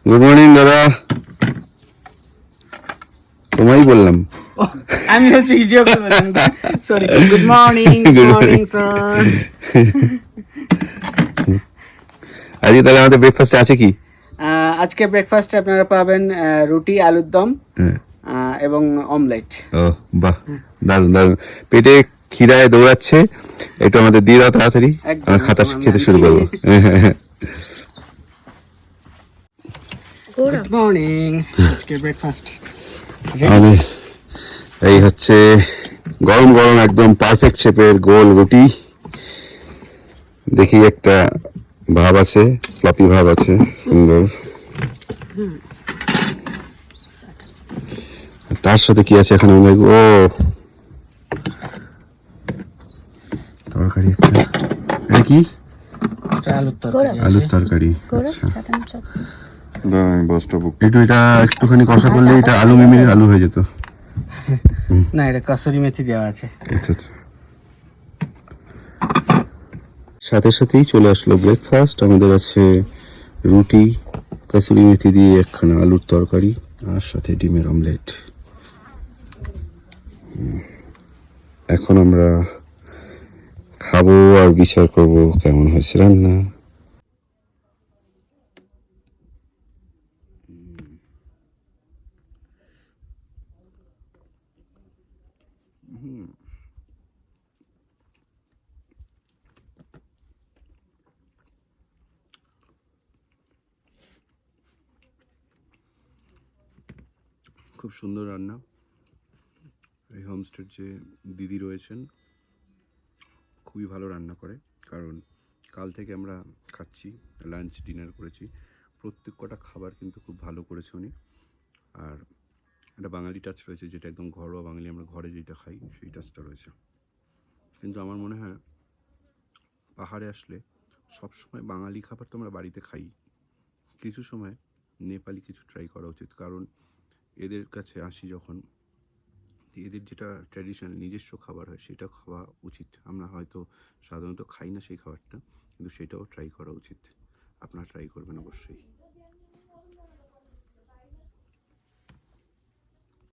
Good morning দাদা, তোমায় বললাম। আমি হচ্ছে ভিডিও করে বললাম, sorry. Good morning, good morning sir. আজকে তাহলে আমাদের ব্রেকফাস্টে আছে কি? আজকে ব্রেকফাস্টে আপনারা পাবেন রুটি, আলুর দম এবং অমলেট। ও বাহ, দারুণ দারুণ। পেটে খিদায় দৌড়াচ্ছে, একটু আমাদের দিয়ে দাও তাড়াতাড়ি, একদম, আমরা খাতা একদম, আমি খেতে আনছি। শুরু করবো। Good morning. আজকে ব্রেকফাস্ট আমাদের এই হচ্ছে গরম গরম একদম পারফেক্ট শেপের গোল রুটি। দেখি একটা ভাব আছে, ফ্লপি ভাব আছে, সুন্দর। তার সাথে কি আছে এখন আমি দেখবো। ও তরকারি একটা, এটা কি? আলুর তরকারি আছে। আলুর তরকারি। আচ্ছা, একটু এটা একটুখানি কষা করলে এটা আলু মিমির আলু হয়ে যেত। না, এটা কসুরি মেথি দেওয়া আছে। আচ্ছা আচ্ছা। সাথে সাথেই চলে আসলো ব্রেকফাস্ট। আমাদের আছে রুটি, কাসুরি মেথি দিয়ে একখানা আলুর তরকারি, আর সাথে ডিমের অমলেট। এখন আমরা খাবো আর বিচার করব কেমন হয়েছে রান্না। খুব সুন্দর রান্না। এই হোমস্টের যে দিদি রয়েছেন খুবই ভালো রান্না করে, কারণ কাল থেকে আমরা খাচ্ছি, লাঞ্চ ডিনার করেছি, প্রত্যেক কটা খাবার কিন্তু খুব ভালো করেছে উনি। আর একটা বাঙালি টাচ রয়েছে, যেটা একদম ঘরোয়া বাঙালি, আমরা ঘরে যেটা খাই সেই টাচটা রয়েছে। কিন্তু আমার মনে হয় পাহাড়ে আসলে সবসময় বাঙালি খাবার তো আমরা বাড়িতে খাই, কিছু সময় নেপালি কিছু ট্রাই করা উচিত। কারণ এদের কাছে আসি যখন, এদের যেটা ট্র্যাডিশনাল নিজস্ব খাবার হয় সেটা খাওয়া উচিত। আমরা হয়তো সাধারণত খাই না সেই খাবারটা, কিন্তু সেটাও ট্রাই করা উচিত। আপনারা ট্রাই করবেন অবশ্যই।